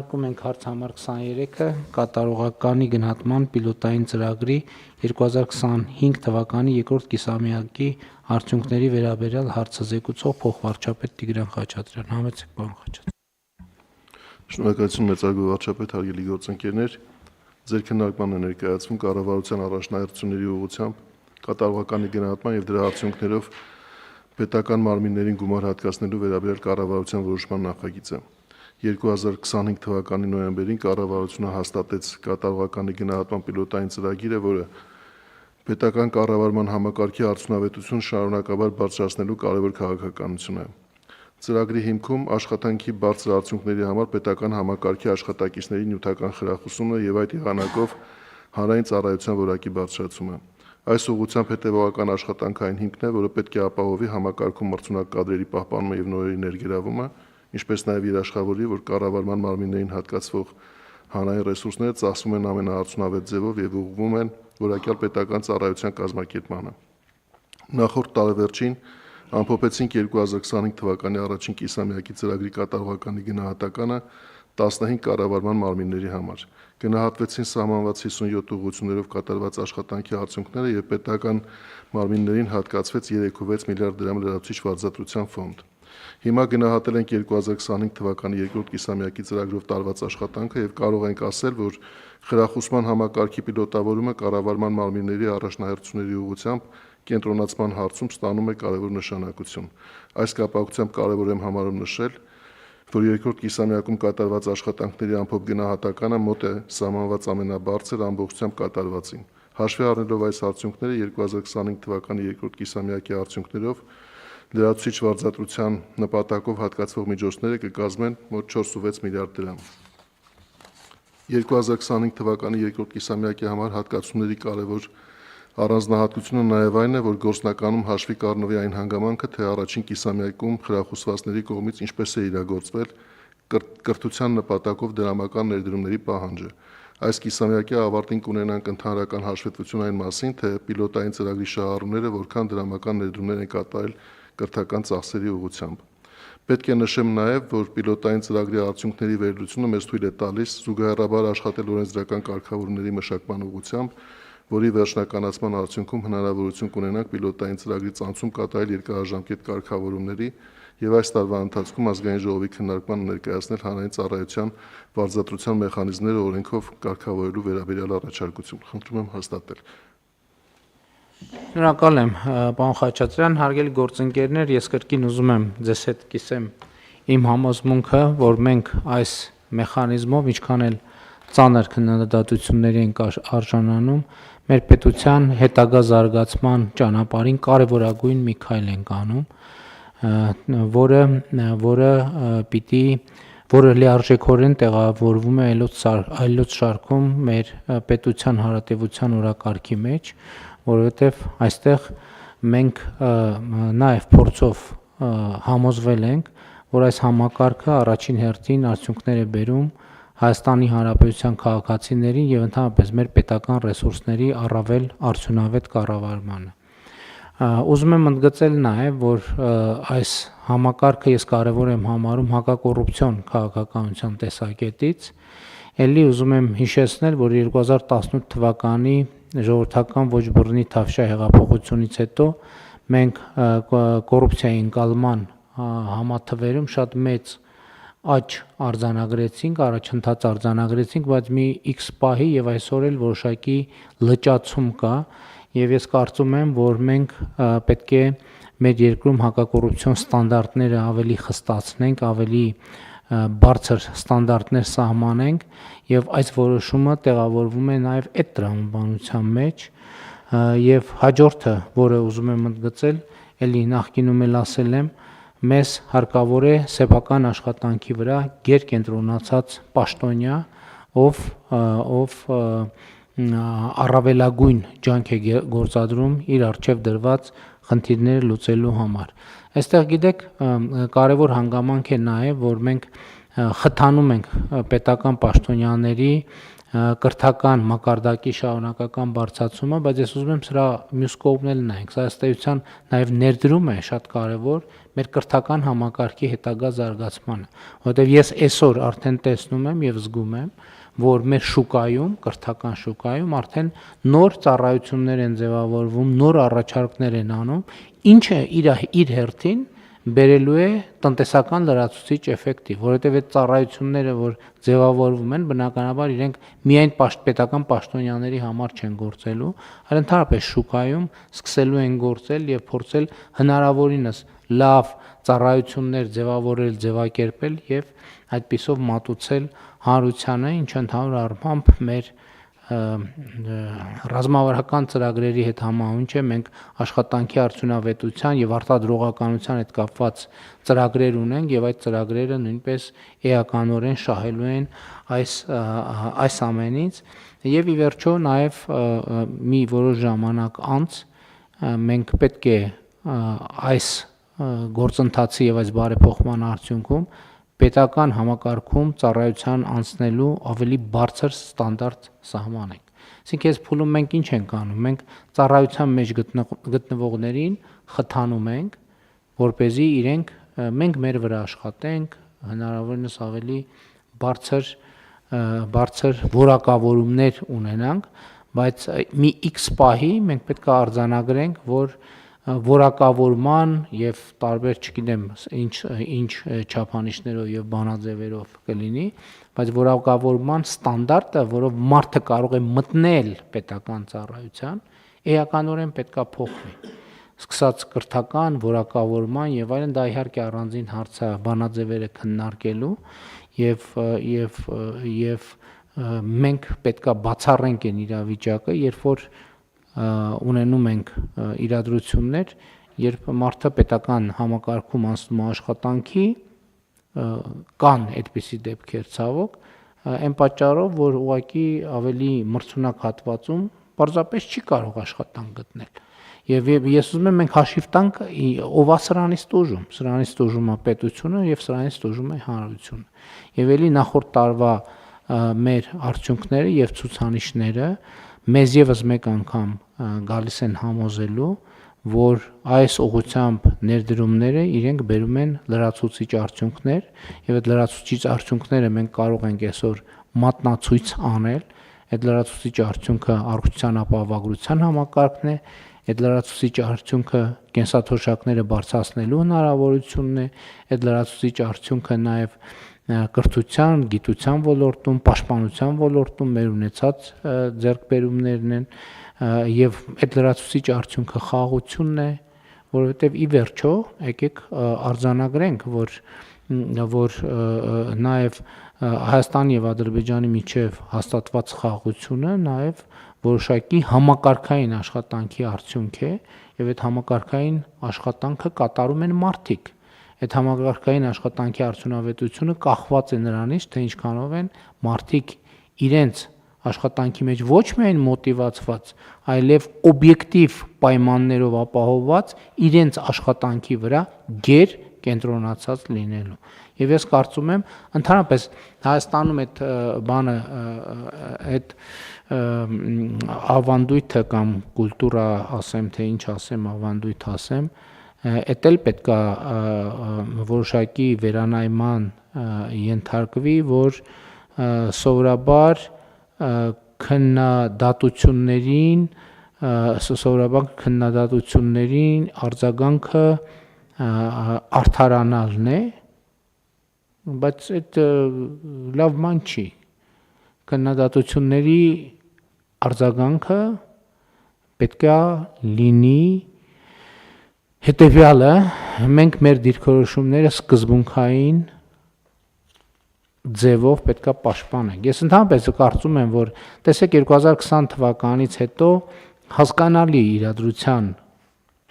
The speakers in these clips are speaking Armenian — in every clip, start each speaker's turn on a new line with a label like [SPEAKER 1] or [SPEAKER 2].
[SPEAKER 1] Քննարկում ենք հարց համար 23-ը կատարողականի գնահատման պիլոտային ծրագրի 2025 թվականի երկրորդ կիսամյակի արդյունքների վերաբերյալ հարցը զեկուցող փոխվարչապետ Տիգրան Խաչատրյան։ Համեցեք, պարոն Խաչատրյան։
[SPEAKER 2] Շնորհակալություն մեծարգո վարչապետ, հարգելի գործընկերներ, ձեր քննարկման է ներկայացվում կառավարության առաջնահերթությունների ուղղությամբ կատարողականի գնահատման եւ դրա արդյունքներով պետական մարմիններին գումար հատկացնելու վերաբերյալ կառավարության որոշման նախագիծը։ 2025 թվականի նոյեմբերին կառավարությունը հաստատեց կատարողականի գնահատման պիլոտային ծրագիրը, որը պետական կառավարման համակարգի արդյունավետություն շարունակաբար բարձրացնելու կարևոր քաղաքականություն է։ Ծրագրի հիմքում աշխատանքի բարձր արդյունքների համար պետական համակարգի աշխատակիցների նյութական խրախուսումը եւ այդ եղանակով հանրային ծառայության որակի բարձրացումը։ Այս ուղղությամբ հետևողական աշխատանքային հիմքն է, որը պետք է ապահովի համակարգում մրցունակ կադրերի պահպանումը եւ նորերի ներգրավումը, ինչպես նաեւ երաշխավորի, որ կառավարման մարմիններին հատկացվող հանրային ռեսուրսները ծախսվում են ամենաարդյունավետ ձևով եւ ուղղվում են որակյալ պետական ծառայության կազմակերպմանը։ Նախորդ տարեվերջին ամփոփեցինք 2025 թվականի առաջին կիսամյակի ծրագրի կատարողականի գնահատականը 15 կառավարման մարմինների համար։ Գնահատվեցին սահմանված 57 ուղղություններով կատարված աշխատանքի արդյունքները եւ պետական մարմիններին հատկացվեց 3.6 միլիարդ դրամ լրացուցիչ վարձատրության ֆոնդ։ Հիմա գնահատել ենք 2025 թվականի երկրորդ կիսամյակի ծրագրով տարված աշխատանքը եւ կարող ենք ասել, որ խրախուսման համակարգի պիլոտավորումը կառավարման մարմինների առաջնահերթությունների ուղղությամբ կենտրոնացման հարցում ստանում է կարևոր նշանակություն։ Այս կապակցությամբ կարևոր եմ համարում նշել, որ երկրորդ կիսամյակում կատարված աշխատանքների ամփոփ գնահատականը մոտ է սահմանված ամենաբարձր ամբողջությամբ կատարվածին։ Հաշվի առնելով այս արդյունքները 2025 թվականի երկրորդ կիսամյակի արդյունքներով լրացուցիչ վարձատրության նպատակով հատկացվող միջոցները կկազմեն մոտ 4.6 միլիարդ դրամ։ 2025 թվականի երկրորդ կիսամյակի համար հատկացումների կարևոր առանձնահատկությունը նաև այն է, որ գործնականում հաշվի կառնվի այն հանգամանքը, թե առաջին կիսամյակում խրախուսվածների կողմից ինչպես է իրագործվել կրթության նպատակով դրամական ներդրումների պահանջը։ Այս կիսամյակի ավարտին կունենանք ընդհանրական հաշվետվություն այն մասին, թե պիլոտային ծրագրի շահառուները որքան դրամական ներդրումներ են կատարել կրթական ծախսերի ուղղությամբ։ Պետք է նշեմ նաև, որ պիլոտային ծրագրի արդյունքների վերլուծությունը մեզ թույլ է տալիս զուգահեռաբար աշխատել օրենսդրական կարգավորումների մշակման ուղղությամբ, որի վերջնականացման արդյունքում հնարավորություն կունենանք պիլոտային ծրագրի ցանցում կատարել երկարաժամկետ կարգավորումների եւ այս տարվա ընթացքում ազգային ժողովի քննարկման ներկայացնել հանրային ծառայության վարձատրության մեխանիզմները օրենքով կարգավորելու վերաբերյալ առաջարկություն։ Խնդրում եմ հաստատել։
[SPEAKER 1] Շնորհակալ եմ, պարոն Խաչատրյան, հարգելի գործընկերներ, ես կրկին ուզում եմ ձեզ հետ կիսեմ իմ համոզմունքը, որ մենք այս մեխանիզմով ինչքան էլ ծանր քննադատությունների ենք արժանանում, մեր պետության հետագա զարգացման ճանապարհին կարևորագույն մի քայլ ենք անում, որը լիարժեքորեն տեղավորվում է այլոց շարքում մեր պետության հարատևության օրակարգի մեջ, որովհետև այստեղ մենք նաև փորձով համոզվել ենք, որ այս համակարգը առաջին հերթին արդյունքներ է բերում Հայաստանի Հանրապետության քաղաքացիներին եւ ընդհանրապես մեր պետական ռեսուրսների առավել արդյունավետ կառավարմանը։ Ուզում եմ ընդգծել նաև, որ այս համակարգը ես կարևոր եմ համարում հակակոռուպցիոն քաղաքականության տեսակետից։ Էլի ուզում եմ հիշեցնել, որ 2018 թվականի ժողովրդական ոչ բռնի Թավշյա հեղափոխությունից հետո մենք կոռուպցիայի ընկալման համաթվերում շատ մեծ աճ արձանագրեցինք, առաջընթաց արձանագրեցինք, բայց մի X պահի եւ այսօր էլ որոշակի լճացում կա եւ ես կարծում եմ, որ մենք պետք է մեր երկրում հակակոռուպցիոն ստանդարտները ավելի խստացնենք, ավելի բարձր ստանդարտներ սահմանենք եւ այս որոշումը տեղավորվում է նաեւ այդ տրամաբանության մեջ եւ հաջորդը, որը ուզում եմ ընդգծել, ելի նախկինում էլ ասել եմ, մեզ հարկավոր է սեփական աշխատանքի վրա գերկենտրոնացած պաշտոնյա, ով առավելագույն ջանք է գործադրում իր առջև դրված խնդիրները լուծելու համար։ Այստեղ գիտեք, կարևոր հանգամանք է նաև, որ մենք խթանում ենք պետական պաշտոնյաների կրթական մակարդակի շարունակական բարձրացումը, բայց ես ուզում եմ սրա մյուս կողմն էլ նայենք։ Սա ըստ էության նաև ներդրում է շատ կարևոր մեր կրթական համակարգի հետագա զարգացմանը, որովհետև ես այսօր արդեն տեսնում եմ եւ զգում եմ, որ մեր շուկայում, կրթական շուկայում արդեն նոր ծառայություններ են ձևավորվում, նոր առաջարկներ են անում, ինչը իր հերթին բերելու է տնտեսական լրացուցիչ էֆեկտի, որովհետև այդ ծառայությունները, որ ձևավորվում են, բնականաբար իրենք միայն պետական պաշտոնյաների համար չեն գործելու, այլ ընդհանրապես շուկայում սկսելու են գործել եւ փորձել հնարավորինս լավ ծառայություններ ձևավորել, ձևակերպել եւ այդպիսով մատուցել հանրությանը, ինչը ընդհանուր առմամբ մեր ռազմավարական ծրագրերի հետ համահունչ է, մենք աշխատանքի արդյունավետության եւ արտադրողականության հետ կապված ծրագրեր ունենք եւ այդ ծրագրերը նույնպես էականորեն շահելու են այս ամենից եւ ի վերջո նաեւ մի որոշ ժամանակ անց մենք պետք է այս գործընթացի եւ այս բարեփոխման արդյունքում պետական համակարգում ծառայության անցնելու ավելի բարձր ստանդարտ սահմանենք։ Այսինքն այս փուլում մենք ինչ ենք անում։ Մենք ծառայության մեջ գտնվողներին խթանում ենք, որպեսզի իրենք մենք մեր վրա աշխատենք, հնարավորինս ավելի բարձր որակավորումներ ունենանք, բայց մի X պահի մենք պետք է արձանագրենք, որ որակավորման եւ տարբեր, չգիտեմ, ինչ չափանիշներով եւ բանաձևերով կլինի, բայց որակավորման ստանդարտը, որով մարդը կարող է մտնել պետական ծառայության, էականորեն պետքա փոխվի։ Սկսած կրթական, որակավորման եւ այլն, դա իհարկե առանձին հարց է բանաձևերը քննարկելու եւ մենք պետքա բացառենք այն իրավիճակը, երբ որ ունենում ենք իրադրություններ, երբ մարդը պետական համակարգում անցնում աշխատանքի, կան այդպիսի դեպքեր ցավոք, այն պատճառով, որ ուղղակի ավելի մրցունակ հատվածում պարզապես չի կարող աշխատանք գտնել։ Եվ ես ուզում եմ մենք հաշիվ տանք ով է սրանից տուժում է պետությունը եւ սրանից տուժում է հանրությունը։ Եվ ելի նախորդ տարվա մեր արդյունքները եւ ցուցանիշները մեզ եւս մեկ անգամ գալիս են համոզելու, որ այս ուղղությամբ ներդրումները իրենք բերում են լրացուցիչ արդյունքներ եւ այդ լրացուցիչ արդյունքները մենք կարող ենք այսօր մատնացույց անել, այդ լրացուցիչ արդյունքը առողջության ապահովագրության համակարգն է, այդ լրացուցիչ արդյունքը կենսաթոշակները բարձրացնելու հնարավորությունն է, այդ լրացուցիչ արդյունքը նաեւ կրթության, գիտության ոլորտում, պաշտպանության ոլորտում մեր ունեցած ձեռքբերումներն են եւ այդ լրացուցիչ արդյունքը խաղաղությունն է, որովհետեւ ի վերջո եկեք արձանագրենք, որ նաեւ Հայաստանի եւ Ադրբեջանի միջև հաստատված խաղաղությունը նաեւ որոշակի համակարգային աշխատանքի արդյունք է եւ այդ համակարգային աշխատանքը կատարում են մարդիկ։ Այդ համակարգային աշխատանքի արդյունավետությունը կախված է նրանից, թե ինչքանով են մարդիկ իրենց աշխատանքի մեջ ոչ միայն մոտիվացված, այլև օբյեկտիվ պայմաններով ապահովված իրենց աշխատանքի վրա գեր կենտրոնացած լինելու։ Եվ ես կարծում եմ, ընդհանրապես Հայաստանում այդ բանը, այդ ավանդույթը կամ կուլտուրա ասեմ, թե ինչ ասեմ, ավանդույթ ասեմ, էդ էլ պետքա որոշակի վերանայման ենթարկվի, որ սովորաբար քննադատություններին արձագանքը արդարանալն է, բայց այդ լավ ման չի։ Քննադատությունների արձագանքը պետքա լինի հետևյալը, մենք մեր դիրքորոշումները սկզբունքային ձևով պետքա պաշտպանենք։ Ես ընդհանրապես կարծում եմ, որ տեսեք 2020 թվականից հետո հասկանալի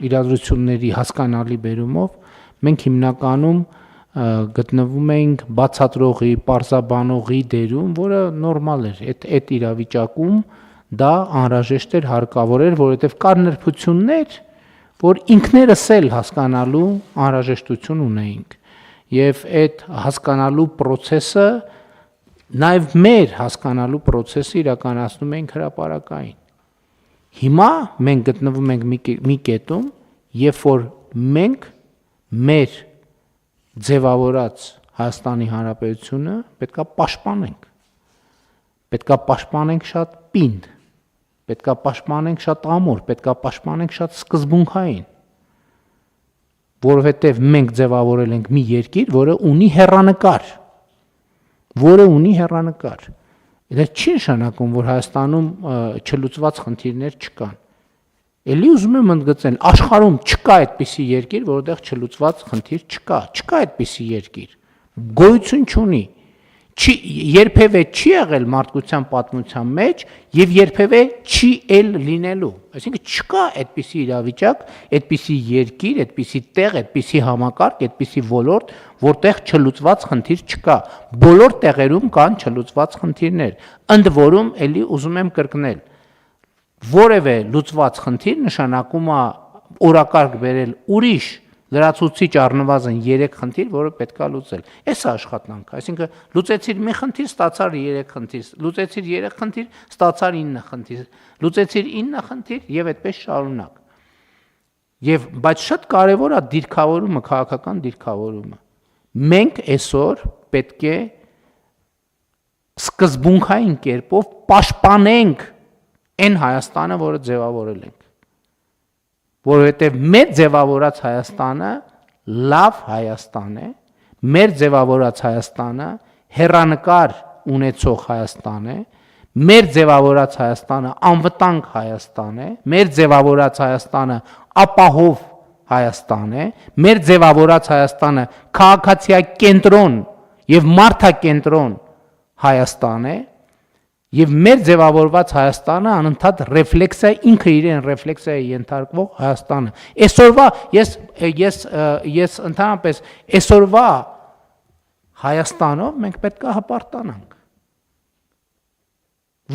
[SPEAKER 1] իրադրությունների հասկանալի բերումով մենք հիմնականում գտնվում էինք բացատրողի, պարզաբանողի դերում, որը նորմալ էր։ Այդ իրավիճակում դա անհրաժեշտ էր, հարկավոր էր, որովհետև կար նրբություններ, որ ինքներս էլ հասկանալու անհրաժեշտություն ունեինք։ Եվ այդ հասկանալու process-ը Նաև մեր հասկանալու process-ը իրականացնում ենք հրապարակային։ Հիմա մենք գտնվում ենք մի կետում, երբ որ մենք մեր ձևավորած Հայաստանի Հանրապետությունը պետքա պաշտպանենք։ Պետքա պաշտպանենք շատ պինդ, պետքա պաշտպանենք շատ ամուր, պետքա պաշտպանենք շատ սկզբունքային, որովհետև մենք ձևավորել ենք մի երկիր, որը ունի հեռանկար։ Դա չի նշանակում, որ Հայաստանում չլուծված խնդիրներ չկան։ Էլի ուզում եմ ընդգծել, աշխարհում չկա այդպիսի երկիր, որտեղ չլուծված խնդիր չկա, չկա այդպիսի երկիր։ Գոյություն չունի։ Երբևէ չի եղել մարդկության պատմության մեջ եւ երբևէ չի էլ լինելու։ Այսինքն չկա այդպիսի իրավիճակ, այդպիսի երկիր, այդպիսի տեղ, այդպիսի համակարգ, այդպիսի ոլորտ, որտեղ չլուծված խնդիր չկա։ Բոլոր տեղերում կան չլուծված խնդիրներ։ Ընդ որում էլի ուզում եմ կրկնել, որևէ լուծված խնդիր նշանակում է օրակարգ բերել ուրիշ լրացուցիչ առնվազն 3 խնդիր, որը պետքա լուծել։ Էս է աշխատանքը, այսինքն լուծեցիր մի խնդիր, ստացար 3 խնդիր, լուծեցիր 3 խնդիր, ստացար 9 խնդիր, լուծեցիր 9 խնդիր եւ այդպես շարունակ։ Բայց շատ կարեւոր է դիրքավորումը, քաղաքական դիրքավորումը։ Մենք այսօր պետք է սկզբունքային կերպով պաշտպանենք այն Հայաստանը, որը ձևավորել ենք։ Որովհետև մեր ձևավորած Հայաստանը լավ Հայաստան է, մեր ձևավորած Հայաստանը հեռանկար ունեցող Հայաստան է, մեր ձևավորած Հայաստանը անվտանգ Հայաստան է, մեր ձևավորած Հայաստանը ապահով Հայաստան է, մեր ձևավորած Հայաստանը քաղաքացիակենտրոն եւ մարդակենտրոն Հայաստան է, եւ մեր ձևավորված Հայաստանը անընդհատ ռեֆլեքսիա, ինքը իրեն ռեֆլեքսիայի ենթարկվող Հայաստանը։ Այսօրվա ես ընդհանրապես այսօրվա Հայաստանով մենք պետք է հպարտանանք,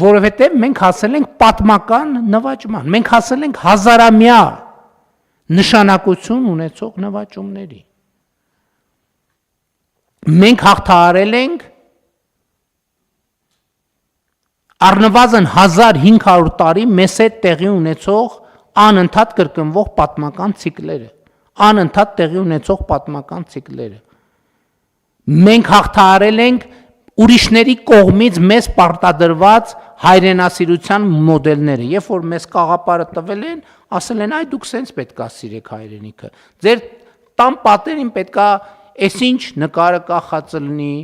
[SPEAKER 1] որովհետև մենք հասել ենք պատմական նվաճման, մենք հասել ենք հազարամյա նշանակություն ունեցող նվաճումների։ Մենք հաղթահարել ենք առնվազն 1500 տարի մեզ հետ տեղի ունեցող անընդհատ կրկնվող պատմական ցիկլերը, Մենք հաղթահարել ենք ուրիշների կողմից մեզ պարտադրված հայրենասիրության մոդելները, երբ որ մեզ կաղապարը տվել են, ասել են, այ դուք սենց պետքա սիրեք հայրենիքը, ձեր տան պատերին պետքա այսինչ նկարը կախած լինի,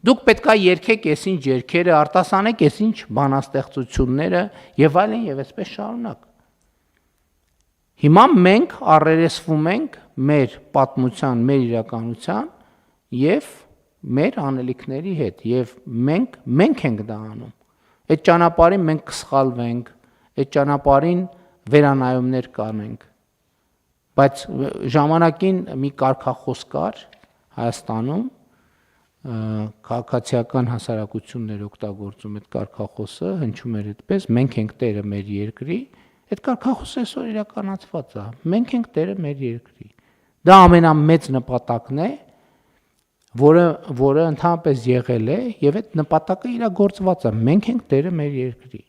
[SPEAKER 1] դուք պետքա երգեք այսինչ երգերը, արտասանեք այսինչ բանաստեղծությունները եւ այլն եւ այսպես շարունակ։ Հիմա մենք առերեսվում ենք մեր պատմության, մեր իրականության եւ մեր անելիքների հետ եւ մենք ենք դա անում։ Այդ ճանապարհին մենք կսխալվենք, այդ ճանապարհին վերանայումներ կանենք։ Բայց ժամանակին մի կարգախոս կար Հայաստանում, քաղաքացիական հասարակություններ օգտագործում այդ կարգախոսը, հնչում էր այդպես, մենք ենք տերը մեր երկրի, այդ կարգախոսը այսօր իրականացված է, մենք ենք տերը մեր երկրի։ Դա ամենամեծ նպատակն է, որը ընդհանրապես եղել է եւ այդ նպատակը իրագործված է, մենք ենք տերը մեր երկրի։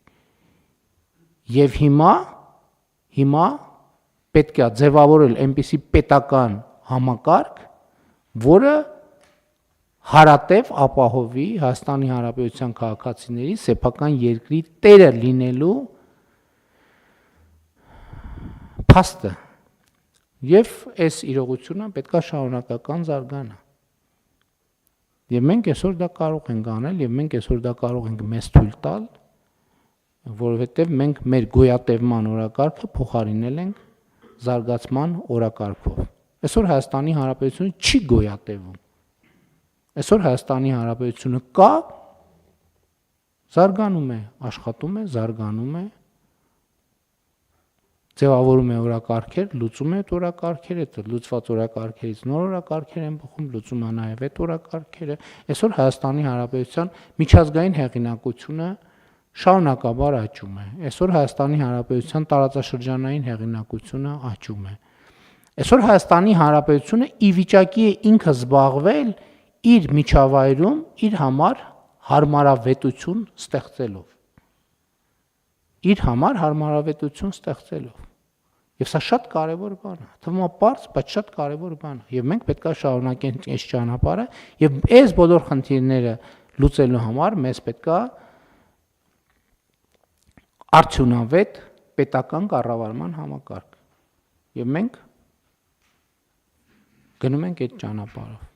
[SPEAKER 1] Եվ հիմա պետք է ձևավորել այնպիսի պետական համակարգ, որը հարատև ապահովի Հայաստանի Հանրապետության քաղաքացիների սեփական երկրի տերը լինելու փաստը։ Եվ այս իրողությունը պետք է շարունակական զարգանա։ Եվ մենք այսօր դա կարող ենք անել, եւ մենք այսօր դա կարող ենք մեզ թույլ տալ, որովհետեւ մենք մեր գոյատևման օրակարգը փոխարինել ենք զարգացման օրակարգով։ Այսօր Հայաստանի Հանրապետությունը չի գոյատևում։ Այսօր Հայաստանի Հանրապետությունը կա, զարգանում է, աշխատում է, զարգանում է, ձևավորում է օրակարգեր, լուծում է այդ օրակարգերը, լուծված օրակարգերից նոր օրակարգեր են բխում, լուծում է նաև այդ օրակարգերը։ Այսօր Հայաստանի Հանրապետության միջազգային հեղինակությունը շարունակաբար աճում է։ Այսօր Հայաստանի Հանրապետության տարածաշրջանային հեղինակությունը աճում է։ Այսօր Հայաստանի Հանրապետությունը ի վիճակի է ինքը զբաղվել իր միջավայրում իր համար հարմարավետություն ստեղծելով։ Իր համար հարմարավետություն ստեղծելով։ Եվ սա շատ կարևոր բան է։ Թվում է պարզ, բայց շատ կարևոր բան է։ Եվ մենք պետք է շարունակենք այս ճանապարհը եւ այս բոլոր խնդիրները լուծելու համար մեզ պետք է արդյունավետ պետական կառավարման համակարգ։ Եվ մենք գնում ենք այդ ճանապարհով։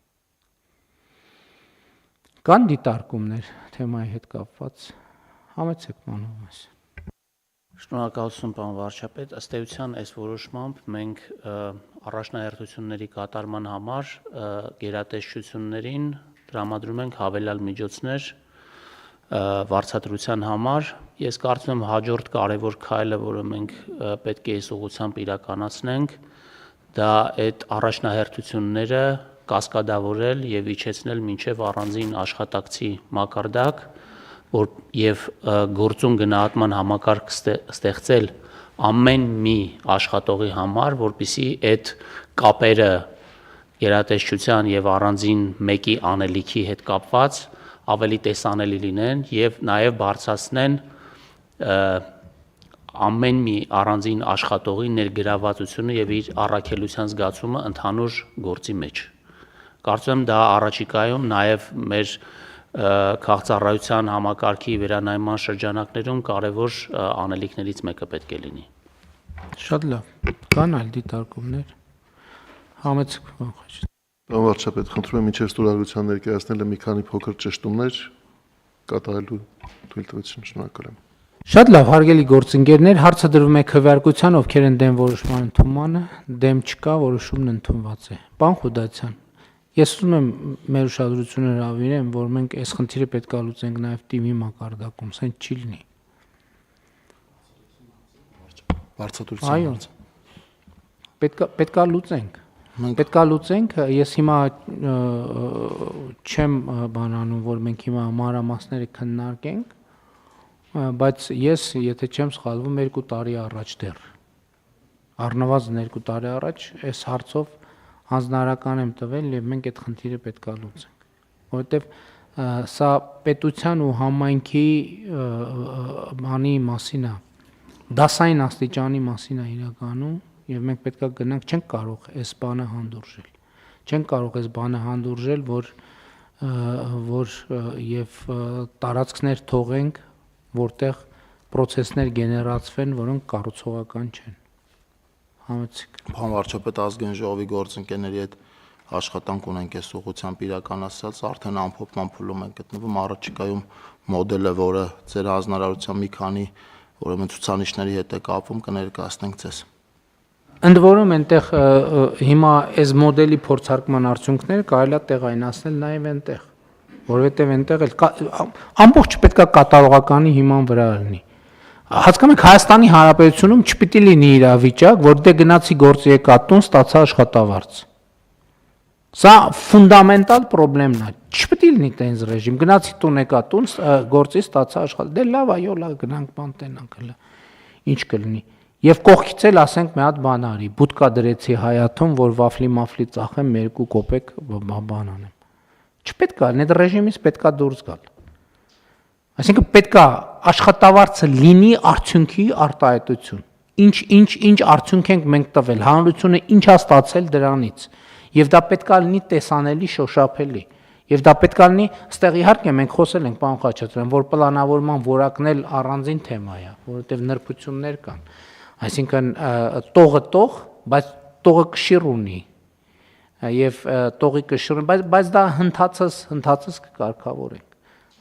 [SPEAKER 1] Կան դիտարկումներ թեմայի հետ կապված։ Համեցեք մանավանդ։
[SPEAKER 3] Շնորհակալություն, պարոն վարչապետ, ըստ էության այս որոշմամբ մենք առաջնահերթությունների կատարման համար գերատեսչություններին տրամադրում ենք հավելյալ միջոցներ վարձատրության համար։ Ես կարծում եմ հաջորդ կարևոր քայլը, որը մենք պետք է այս ուղղությամբ իրականացնենք, դա այդ առաջնահերթությունները կասկադավորել եւ իջեցնել մինչեւ առանձին աշխատակցի մակարդակ, որ եւ գործուն գնահատման համակարգ ստեղծել ամեն մի աշխատողի համար, որպիսի այդ կապերը գերատեսչության եւ առանձին մեկի անելիքի հետ կապված ավելի տեսանելի լինեն եւ նաեւ բարձրացնեն ամեն մի առանձին աշխատողի ներգրավվածությունը եւ իր առաքելության զգացումը ընդհանուր գործի մեջ։ Կարծում եմ դա առաջիկայում նաեւ մեր քաղաքծառայության համակարգի վերանայման շրջանակներում կարևոր անելիքներից մեկը պետք է լինի։
[SPEAKER 1] Շատ լավ։ Կան այլ դիտարկումներ։ Համեցեք մանխաչ։
[SPEAKER 2] Պարոն վարչապետ, խնդրում եմ մինչև ստորագրության ներկայացնելը մի քանի փոքր ճշտումներ կատարելու թույլ տվեցին, շնորհակալ եմ։
[SPEAKER 1] Շատ լավ, հարգելի գործընկերներ, հարցը դրվում է քվեարկության, ովքեր են դեմ որոշման ընդունմանը, դեմ չկա, որոշումն ընդունված է։ Պարոն Խուդացյան, ես ուզում եմ մեր ուշադրությունը հրավիրեմ, որ մենք այս խնդիրը պետք է լուծենք նաև թիմի մակարդակում, սենց չի լինի։
[SPEAKER 4] Վարձատրության։
[SPEAKER 1] Պետք է լուծենք։ Պետք է լուծենք, ես հիմա չեմ բանանում, որ մենք հիմա մանրամասները քննարկենք, բայց ես, եթե չեմ սխալվում, 2 տարի առաջ դեռ, առնվազն 2 տարի առաջ, այս հարցով հանձնարարական եմ տվել եւ մենք այդ խնդիրը պետք է լուծենք, որովհետեւ սա պետության ու համայնքի բանի մասին է, դասային աստիճանի մասին է իրականում, եւ մենք պետք է գնանք, չենք կարող այս բանը հանդուրժել, չենք կարող այս բանը հանդուրժել, որ եւ տարածքներ թողենք, որտեղ process-ներ գեներացվեն, որոնք կառուցողական չեն։ Համեցեք։
[SPEAKER 4] Պարոն վարչապետ, ազգային ժողովի գործընկերների հետ աշխատանք ունենք այս ուղղությամբ իրականացած, արդեն ամփոփման փուլում ենք գտնվում, առաջիկայում մոդելը, որը ձեր հանձնարարության մի քանի ուրեմն ցուցանիշների հետ է կապվում, կներկայացնենք ձեզ։
[SPEAKER 1] Ընդ որում այնտեղ հիմա այս մոդելի փորձարկման արդյունքները կարելի է տեղայնացնել նաև այնտեղ, որովհետև այնտեղ էլ ամբողջ պետքա կատարողականի հիման վրա լինի։ Հասկանում եք, Հայաստանի Հանրապետությունում չպիտի լինի իրավիճակ, որ դե գնացի գործի եկա տուն, ստացա աշխատավարձ։ Սա ֆունդամենտալ խնդիրն է։ Չպիտի լինի տենց ռեժիմ։ Գնացի տուն եկա տուն, գործի ստացա աշխատավարձ։ Դե լավ, այո, լավ, գնանք բան տենանք հələ։ Ինչ կլինի։ Եվ կողքից էլ ասենք մի հատ բան արի, բուտկա դրեցի հայաթում, որ վաֆլի մաֆլի ծախեմ 2 կոպեկ բան անեմ։ Չպետք է, այդ ռեժիմից պետք է դուրս գալ։ Այսինքն պետք է աշխատավարձը լինի արդյունքի արտահայտություն։ Ինչ արդյունք ենք մենք տվել, հանրությունը ինչ է ստացել դրանից։ Եվ դա պետք է լինի տեսանելի, շոշափելի։ Եվ դա պետք է լինի, այստեղ իհարկե մենք խոսել ենք, պարոն Խաչատրյան, որ պլանավորման որակն էլ առանձին թեմա է, որովհետև նրբություններ կան։ Այսինքն տողը տող, բայց տողը կշիռ ունի եւ տողի կշիռ, բայց դա հնդածս կկարգավորենք։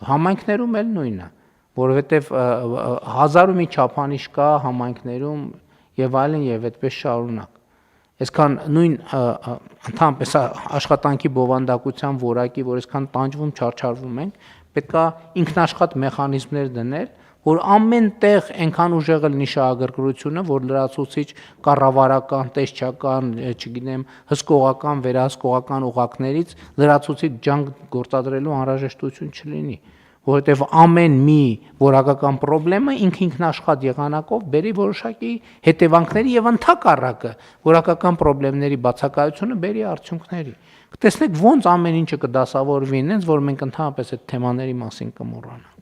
[SPEAKER 1] Համայնքներում էլ նույնն է, որովհետեւ 1000-ը մի չափանիշ կա համայնքներում եւ այլն եւ այդպես շարունակ։ Այսքան նույն ընդհանրապես աշխատանքի բովանդակության որակի, որ այսքան տանջվում, չարչարվում ենք, պետք է ինքնաշխատ մեխանիզմներ դնել, որ ամեն տեղ այնքան ուժեղ լինի շահագրգռությունը, որ լրացուցիչ կառավարական, տեսչական, չգիտեմ, հսկողական, վերահսկողական օղակներից լրացուցիչ ջանք գործադրելու անհրաժեշտություն չլինի, որովհետև ամեն մի որակական խնդրեմը ինքնաշխատ եղանակով բերի որոշակի հետևանքների եւ ընդհակառակը որակական խնդիրների բացակայությունը բերի արդյունքների։ Կտեսնեք ոնց ամեն ինչը կդասավորվի ինձ, որ մենք ընդհանրապես այդ թեմաների մասին կմոռանանք։